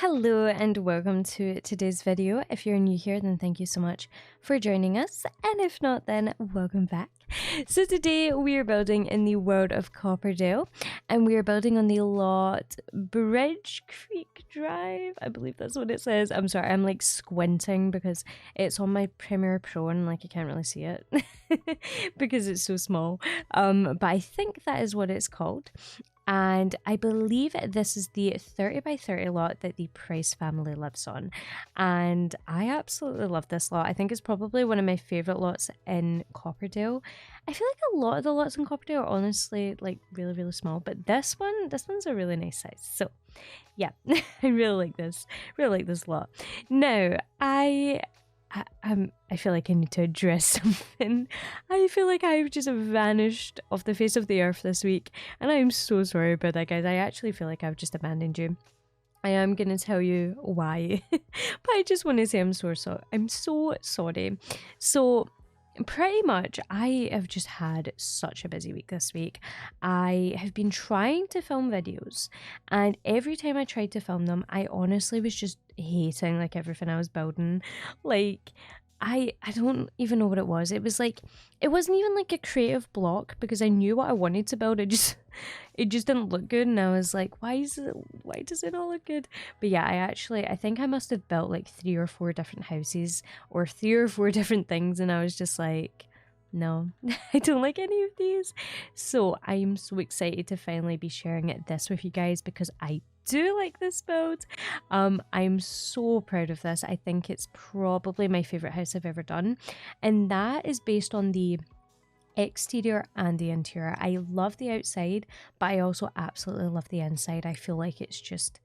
Hello and welcome to today's video. If you're new here, then thank you so much for joining us, and if not, then welcome back. So today we are building in the world of Copperdale, and we are building on the lot Bridge Creek Drive. I believe that's what it says. I'm sorry, I'm like squinting because it's on my Premiere Pro and like I can't really see it because it's so small. But I think that is what it's called. And I believe this is the 30 by 30 lot that the Price family lives on. And I absolutely love this lot. I think it's probably one of my favourite lots in Copperdale. I feel like a lot of the lots in Copperdale are honestly like really small, but this one's a really nice size. So yeah, I really like this lot. Now, I feel like I need to address something. I feel like I've just vanished off the face of the earth this week, and I'm so sorry about that, guys. I actually feel like I've just abandoned you. I am gonna tell you why, but I just want to say I'm so sorry. So pretty much I have just had such a busy week this week. I have been trying to film videos, and every time I tried to film them, I honestly was just hating like everything I was building. Like I don't even know what it was. It was like, it wasn't even like a creative block because I knew what I wanted to build. It just didn't look good, and I was like, why does it not look good? But yeah, I think I must have built like 3 or 4 different houses or 3 or 4 different things, and I was just like, no, I don't like any of these. So I'm so excited to finally be sharing this with you guys because I do like this build. I'm so proud of this. I think it's probably my favorite house I've ever done, and that is based on the exterior and the interior. I love the outside, but I also absolutely love the inside. I feel like it's just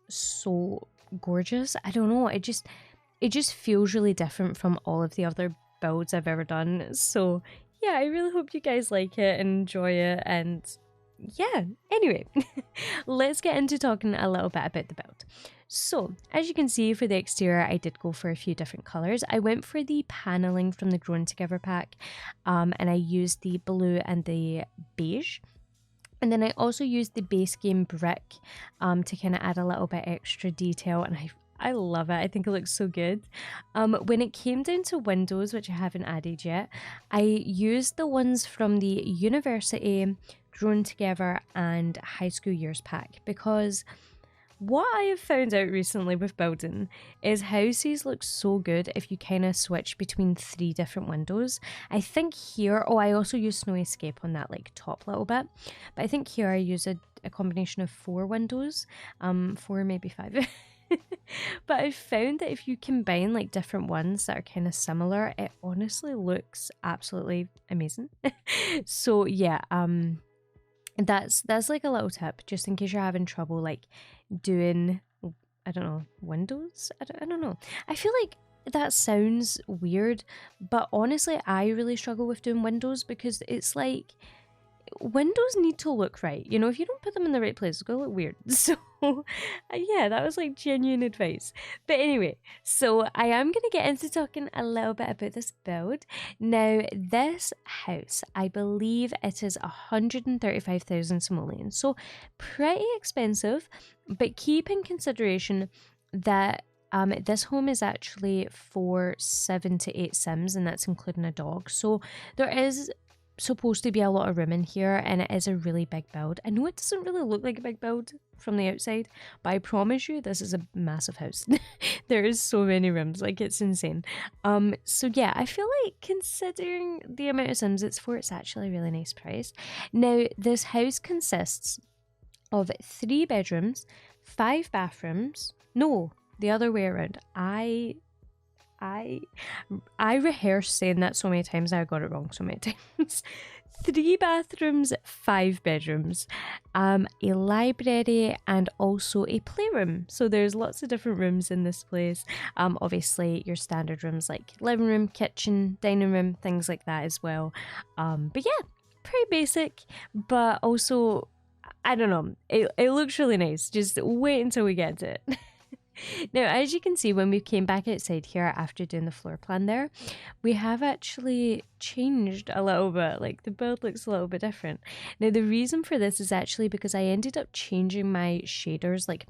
so gorgeous. I don't know, it just feels really different from all of the other builds I've ever done. So yeah, I really hope you guys like it and enjoy it. And yeah, anyway, let's get into talking a little bit about the build. So as you can see, for the exterior I did go for a few different colours. I went for the panelling from the Grown Together pack, and I used the blue and the beige. And then I also used the base game brick to kind of add a little bit extra detail, and I love it. I think it looks so good. When it came down to windows, which I haven't added yet, I used the ones from the University, Grown Together and High School Years pack, because what I have found out recently with building is houses look so good if you kind of switch between 3 different windows. I think here, I also use Snow Escape on that like top little bit, but I think here I use a combination of 4 windows, 4 maybe 5. But I found that if you combine like different ones that are kind of similar, it honestly looks absolutely amazing. So yeah, that's like a little tip just in case you're having trouble like doing, I don't know, windows. I don't know. I feel like that sounds weird, but honestly I really struggle with doing windows because it's like windows need to look right, you know. If you don't put them in the right place, it's gonna look weird. So yeah, that was like genuine advice. But anyway, so I am gonna get into talking a little bit about this build. Now, this house, I believe it is 135,000 simoleons, so pretty expensive, but keep in consideration that this home is actually for 7 to 8 sims, and that's including a dog. So there is supposed to be a lot of room in here, and it is a really big build. I know it doesn't really look like a big build from the outside, but I promise you this is a massive house. There is so many rooms, like it's insane. So yeah, I feel like considering the amount of sims it's for, it's actually a really nice price. Now, this house consists of 3 bedrooms, 5 bathrooms. No, the other way around. I rehearsed saying that so many times, I got it wrong so many times. 3 bathrooms, 5 bedrooms, a library, and also a playroom. So there's lots of different rooms in this place. Obviously your standard rooms like living room, kitchen, dining room, things like that as well. But yeah, pretty basic, but also, I don't know, it looks really nice. Just wait until we get to it. Now, as you can see, when we came back outside here after doing the floor plan there, we have actually changed a little bit. Like, the build looks a little bit different. Now, the reason for this is actually because I ended up changing my shaders like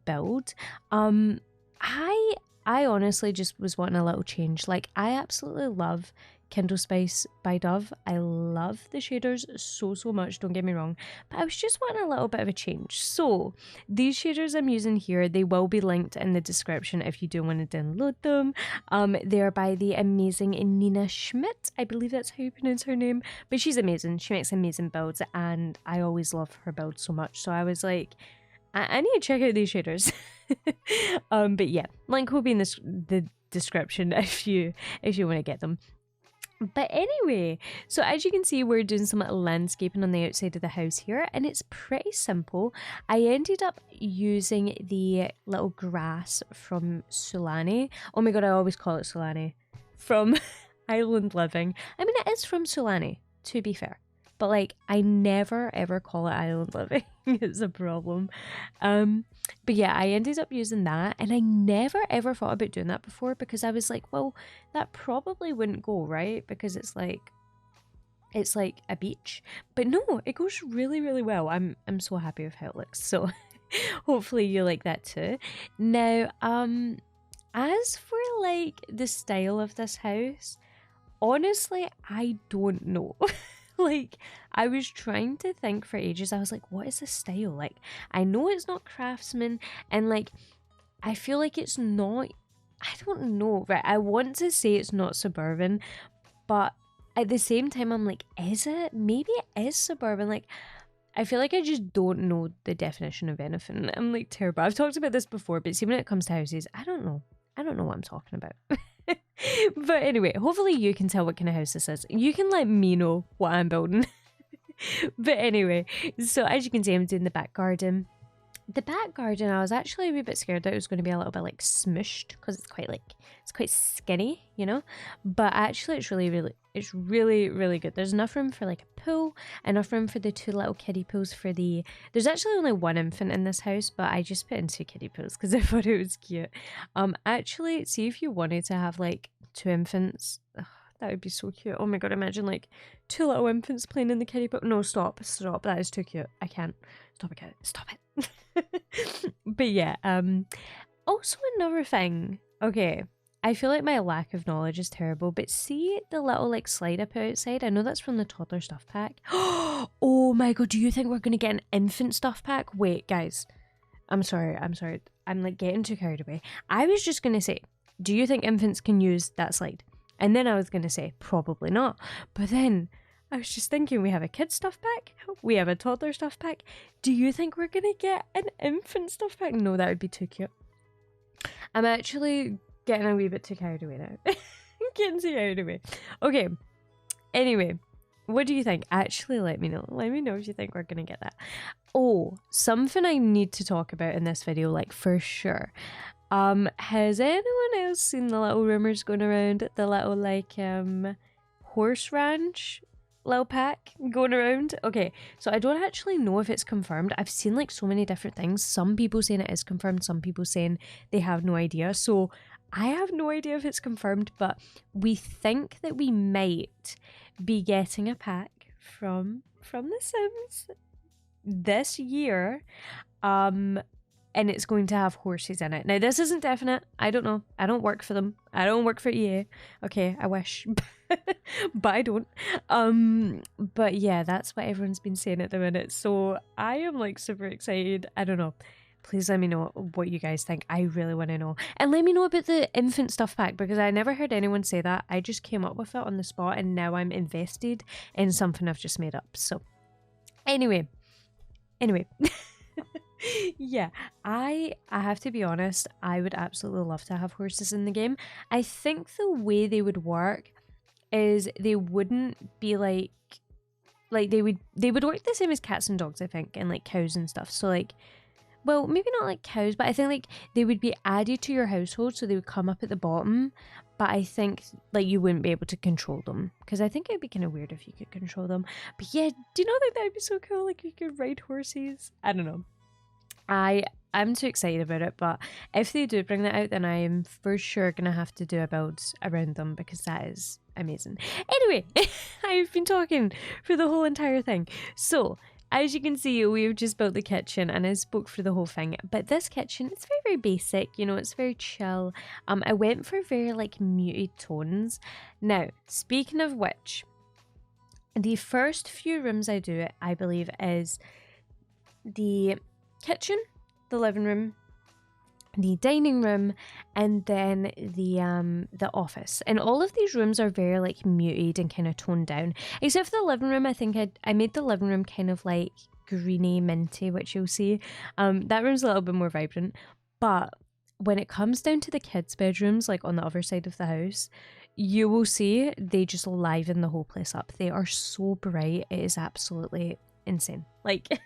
build. I honestly just was wanting a little change. Like, I absolutely love Kindle Spice by Dove. I love the shaders so much, don't get me wrong, but I was just wanting a little bit of a change. So these shaders I'm using here, they will be linked in the description if you do want to download them. They're by the amazing Nina Schmidt. I believe that's how you pronounce her name, but she's amazing. She makes amazing builds, and I always love her builds so much. So I was like, I need to check out these shaders. But yeah, link will be in the description if you want to get them. But anyway, so as you can see, we're doing some landscaping on the outside of the house here, and it's pretty simple. I ended up using the little grass from Sulani. Oh my god, I always call it Sulani. From Island Living. I mean, it is from Sulani, to be fair. But like, I never ever call it Island Living. It's a problem. But yeah, I ended up using that, and I never ever thought about doing that before, because I was like, well, that probably wouldn't go, right? Because it's like a beach. But no, it goes really well. I'm so happy with how it looks. So hopefully you like that too. Now, as for like the style of this house, honestly, I don't know. Like, I was trying to think for ages. I was like, what is the style? Like, I know it's not craftsman, and like, I feel like it's not, I don't know, right? I want to say it's not suburban, but at the same time, I'm like, is it? Maybe it is suburban. Like, I feel like I just don't know the definition of anything. I'm like terrible. I've talked about this before, but see, when it comes to houses, I don't know what I'm talking about. But anyway, hopefully you can tell what kind of house this is. You can let me know what I'm building. But anyway, so as you can see, I'm doing the back garden. The back garden, I was actually a wee bit scared that it was going to be a little bit like smushed, because it's quite skinny, you know. But actually, it's really good. There's enough room for like a pool, enough room for the 2 little kiddie pools for the. There's actually only 1 infant in this house, but I just put in 2 kiddie pools because I thought it was cute. Actually, see if you wanted to have like 2 infants. Ugh, that would be so cute. Oh my god, imagine like 2 little infants playing in the kiddie pool. No, stop. That is too cute. I can't. Stop it. But yeah, also another thing. Okay, I feel like my lack of knowledge is terrible, but see the little like slide up outside? I know that's from the toddler stuff pack. Oh my god, do you think we're gonna get an infant stuff pack? Wait, guys. I'm sorry. I'm like getting too carried away. I was just gonna say, do you think infants can use that slide? And then I was gonna say, probably not. But then I was just thinking, we have a kid stuff pack, we have a toddler stuff pack. Do you think we're gonna get an infant stuff pack? No, that would be too cute. I'm actually getting a wee bit too carried away now. I'm getting too carried away. Okay, anyway, what do you think? Actually, let me know. Let me know if you think we're gonna get that. Oh, something I need to talk about in this video, like for sure. Has anyone else seen the little rumors going around, the little like horse ranch little pack going around? Okay, so I don't actually know if it's confirmed. I've seen like so many different things. Some people saying it is confirmed, some people saying they have no idea. So I have no idea if it's confirmed, but we think that we might be getting a pack from The Sims this year. And it's going to have horses in it. Now, this isn't definite. I don't know. I don't work for them. I don't work for EA. Okay, I wish. But I don't. But yeah, that's what everyone's been saying at the minute. So I am like super excited. I don't know. Please let me know what you guys think. I really want to know. And let me know about the infant stuff pack, because I never heard anyone say that. I just came up with it on the spot, and now I'm invested in something I've just made up. So anyway. Yeah, I have to be honest, I would absolutely love to have horses in the game. I think the way they would work is they wouldn't be like they would work the same as cats and dogs, I think, and like cows and stuff. So like, well, maybe not like cows, but I think like they would be added to your household, so they would come up at the bottom. But I think like you wouldn't be able to control them, because I think it'd be kind of weird if you could control them. But yeah, do you know that that'd be so cool? Like you could ride horses. I don't know. I'm too excited about it, but if they do bring that out, then I am for sure gonna have to do a build around them, because that is amazing. Anyway, I've been talking for the whole entire thing. So as you can see, we've just built the kitchen and I spoke through the whole thing. But this kitchen, it's very, very basic, you know, it's very chill. I went for very like muted tones. Now, speaking of which, the first few rooms I do, I believe, is the kitchen, the living room, the dining room, and then the office. And all of these rooms are very like muted and kind of toned down, except for the living room. I think I made the living room kind of like greeny minty, which you'll see. That room's a little bit more vibrant. But when it comes down to the kids' bedrooms, like on the other side of the house, you will see they just liven the whole place up. They are so bright, it is absolutely insane. Like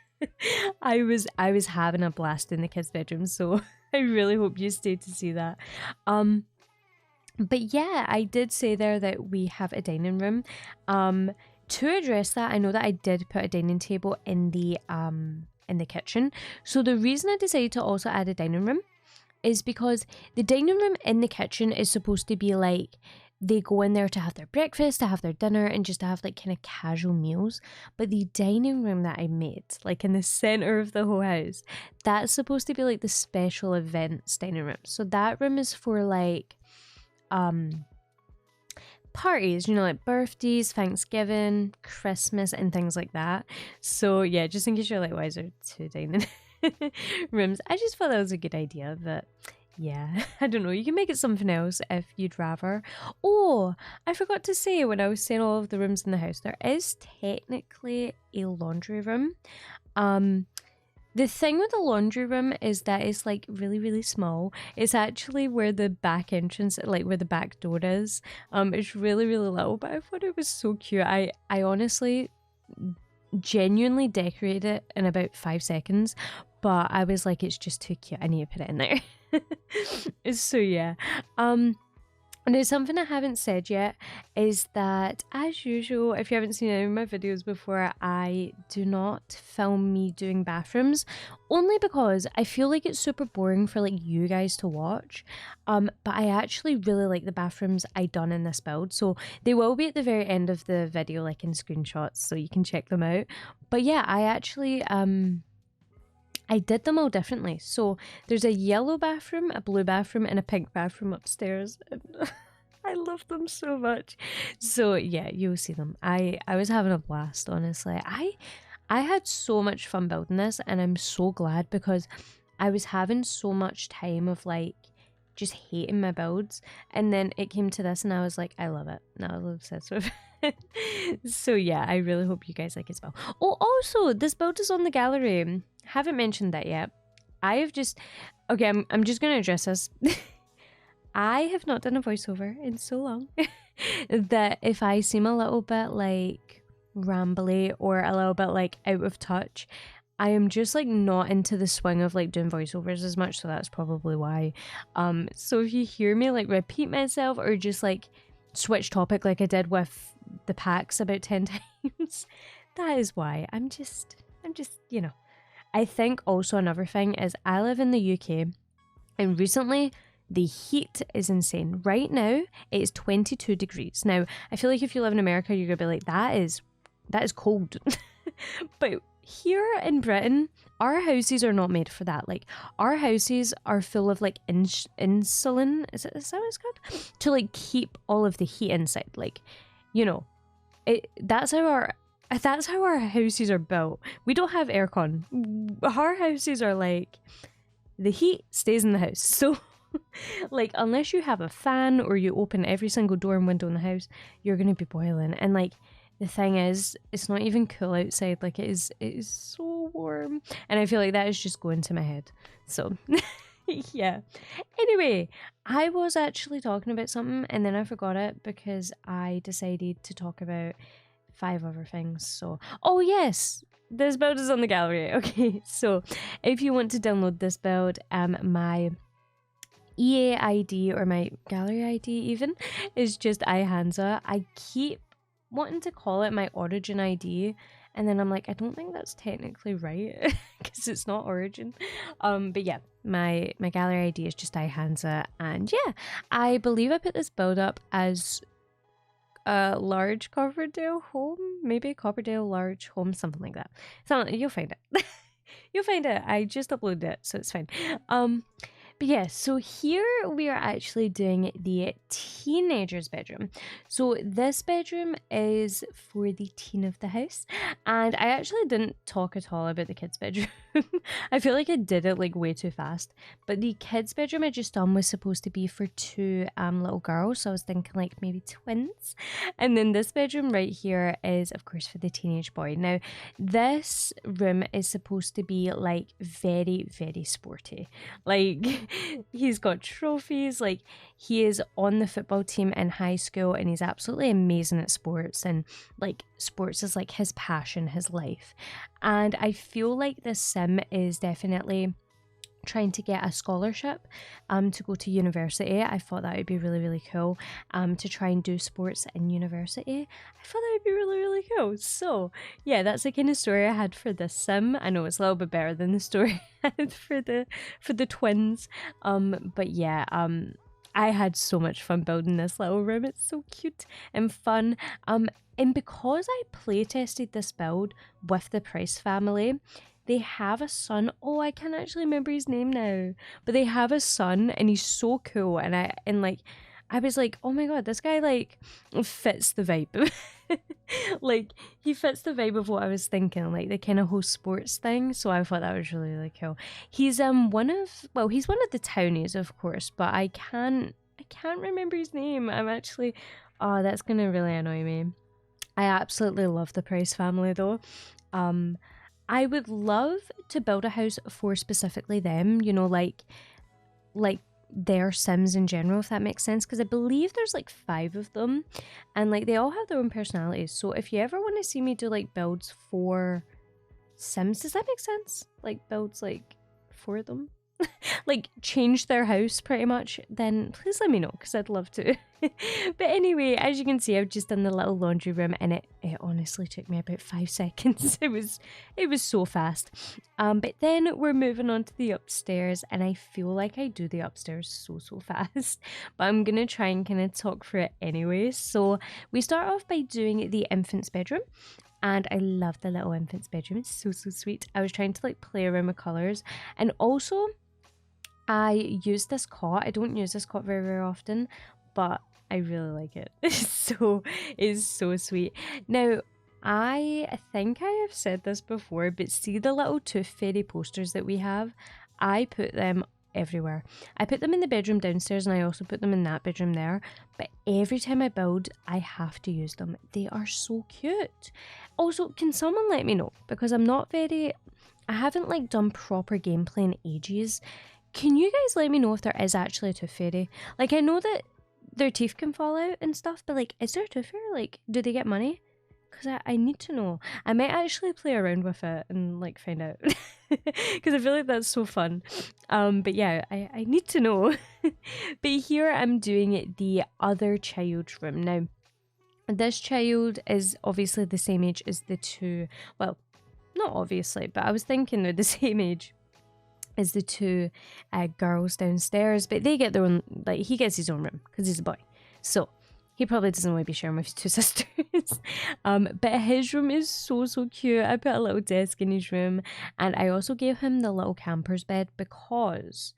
I was having a blast in the kids' bedrooms, so I really hope you stayed to see that. But yeah, I did say there that we have a dining room. To address that, I know that I did put a dining table in the kitchen. So the reason I decided to also add a dining room is because the dining room in the kitchen is supposed to be like, they go in there to have their breakfast, to have their dinner, and just to have like kind of casual meals. But the dining room that I made, like in the center of the whole house, that's supposed to be like the special events dining room. So that room is for like parties, you know, like birthdays, Thanksgiving, Christmas, and things like that. So yeah, just in case you're like, why is there two dining rooms? I just thought that was a good idea, but yeah, I don't know. You can make it something else if you'd rather. Oh, I forgot to say when I was saying all of the rooms in the house, there is technically a laundry room. The thing with the laundry room is that it's like really, really small. It's actually where the back entrance, like where the back door is. It's really, really little, but I thought it was so cute. I honestly genuinely decorated it in about 5 seconds, but I was like, it's just too cute. I need to put it in there. So yeah. And there's something I haven't said yet is that, as usual, if you haven't seen any of my videos before, I do not film me doing bathrooms, only because I feel like it's super boring for like you guys to watch. But I actually really like the bathrooms I done in this build, so they will be at the very end of the video, like in screenshots, so you can check them out. But yeah, I actually I did them all differently. So there's a yellow bathroom, a blue bathroom, and a pink bathroom upstairs. And I love them so much. So yeah, you'll see them. I was having a blast, honestly. I had so much fun building this, and I'm so glad, because I was having so much time of like just hating my builds, and then it came to this and I was like, I love it. Now I was obsessed with it. So yeah, I really hope you guys like it as well. Oh, also, this build is on the gallery. Haven't mentioned that yet. I have just, okay, I'm just gonna address this. I have not done a voiceover in so long that if I seem a little bit like rambly or a little bit like out of touch, I am just like not into the swing of like doing voiceovers as much, so that's probably why. So if you hear me like repeat myself or just like switch topic like I did with the packs about 10 times, that is why. I'm just, you know. I think also another thing is I live in the UK, and recently the heat is insane. Right now it is 22 degrees. Now I feel like if you live in America, you're gonna be like, that is cold. But here in Britain, our houses are not made for that. Like, our houses are full of like insulin, is that what it's called? To like keep all of the heat inside. Like, you know, that's how our houses are built. We don't have aircon. Our houses are like, the heat stays in the house. So like, unless you have a fan or you open every single door and window in the house, you're gonna be boiling. And like, the thing is, it's not even cool outside. Like, it is so warm. And I feel like that is just going to my head. So, yeah. Anyway, I was actually talking about something and then I forgot it because I decided to talk about 5 other things. So, oh yes, this build is on the gallery. Okay, so if you want to download this build, my EA ID or my gallery ID even is just iHanza. I keep wanting to call it my origin ID, and then I'm like, I don't think that's technically right because it's not origin. But yeah, my gallery ID is just iHanza, and yeah, I believe I put this build up as a large Copperdale home, maybe Copperdale large home, something like that. So you'll find it. You'll find it. I just uploaded it, so it's fine. But yeah, so here we are actually doing the teenager's bedroom. So this bedroom is for the teen of the house, and I actually didn't talk at all about the kids' bedroom. I feel like I did it like way too fast. But the kids' bedroom I just done was supposed to be for two little girls, so I was thinking like maybe twins. And then this bedroom right here is of course for the teenage boy. Now this room is supposed to be like very, very sporty. Like he's got trophies, like he is on the football team in high school and he's absolutely amazing at sports, and like sports is like his passion, his life. And I feel like this sim is definitely trying to get a scholarship to go to university. I thought that would be really, really cool to try and do sports in university. I thought that would be really, really cool. So yeah, that's the kind of story I had for this sim. I know it's a little bit better than the story I had for the twins, but yeah, I had so much fun building this little room. It's so cute and fun. And because I play tested this build with the Price family, they have a son. Oh, I can't actually remember his name now, but they have a son and he's so cool. And I was like, oh my God, this guy like fits the vibe. Like he fits the vibe of what I was thinking, like the kind of whole sports thing. So I thought that was really, really cool. He's he's one of the townies, of course, but I can't remember his name. Oh, that's gonna really annoy me. I absolutely love the Price family though. I would love to build a house for specifically them, you know, like their Sims in general, if that makes sense, because I believe there's like 5 of them and like they all have their own personalities. So if you ever want to see me do like builds for Sims, does that make sense? Like builds like for them? Like change their house pretty much, then please let me know because I'd love to. But anyway, as you can see, I've just done the little laundry room and it honestly took me about 5 seconds. It was so fast. But then we're moving on to the upstairs and I feel like I do the upstairs so fast, but I'm gonna try and kind of talk through it anyway. So we start off by doing the infant's bedroom. And I love the little infant's bedroom. It's so sweet. I was trying to like play around with colors, and also I use this cot. I don't use this cot very often, but I really like it. It's so sweet. Now, I think I have said this before, but see the little tooth fairy posters that we have? I put them everywhere. I put them in the bedroom downstairs and I also put them in that bedroom there, but every time I build I have to use them. They are so cute. Also, can someone let me know, because I haven't like done proper gameplay in ages. Can you guys let me know if there is actually a tooth fairy? Like, I know that their teeth can fall out and stuff, but like, is there a tooth fairy? Like, do they get money? Because I need to know. I might actually play around with it and like find out. Because I feel like that's so fun. But yeah, I need to know. But here I'm doing the other child's room. Now, this child is obviously the same age as the two. Well, not obviously, but I was thinking they're the same age as the two girls downstairs. But they get their own, like he gets his own room because he's a boy. So he probably doesn't want to be sharing with his two sisters. But his room is so cute. I put a little desk in his room and I also gave him the little camper's bed because,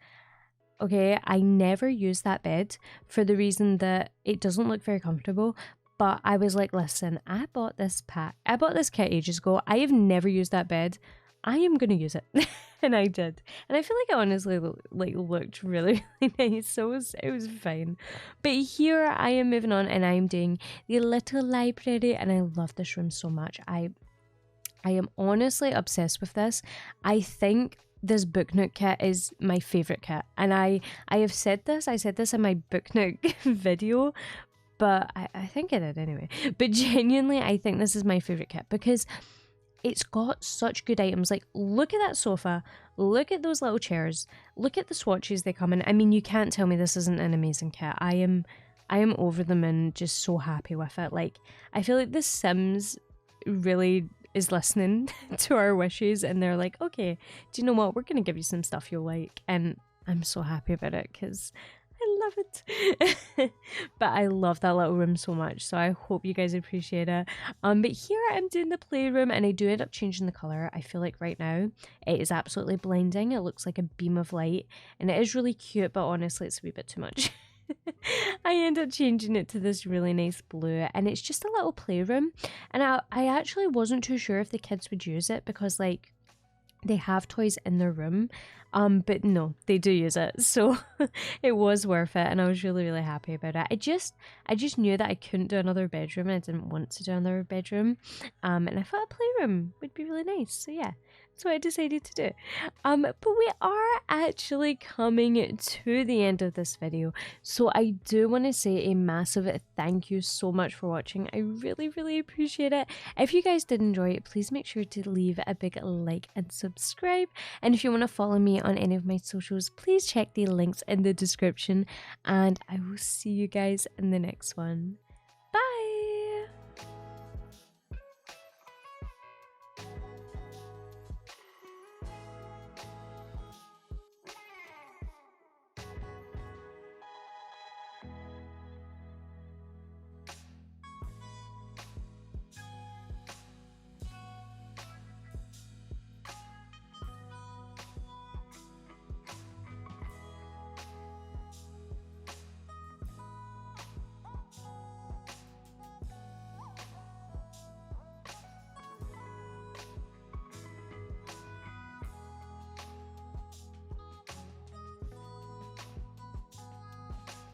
okay, I never use that bed for the reason that it doesn't look very comfortable. But I was like, listen, I bought this kit ages ago. I have never used that bed. I am going to use it. And I did. And I feel like it honestly looked really, really nice. So it was fine. But here I am moving on and I'm doing the little library. And I love this room so much. I am honestly obsessed with this. I think this book nook kit is my favourite kit. And I have said this. I said this in my book nook video. But I think I did anyway. But genuinely, I think this is my favourite kit because it's got such good items. Like, look at that sofa, look at those little chairs, look at the swatches they come in. I mean, you can't tell me this isn't an amazing kit. I am over them and just so happy with it. Like, I feel like The Sims really is listening to our wishes and they're like, okay, do you know what? We're going to give you some stuff you'll like. And I'm so happy about it because I haven't. But I love that little room so much, so I hope you guys appreciate it. But here I'm doing the playroom, and I do end up changing the color. I feel like right now it is absolutely blinding. It looks like a beam of light, and it is really cute, but honestly it's a wee bit too much. I end up changing it to this really nice blue, and it's just a little playroom, and I actually wasn't too sure if the kids would use it because like they have toys in their room, but no, they do use it, so it was worth it, and I was really happy about it. I just knew that I couldn't do another bedroom. I didn't want to do another bedroom, and I thought a playroom would be really nice, so yeah, that's what I decided to do. But we are actually coming to the end of this video, so I do want to say a massive thank you so much for watching. I really appreciate it. If you guys did enjoy it, please make sure to leave a big like and subscribe, and if you want to follow me on any of my socials, please check the links in the description, and I will see you guys in the next one.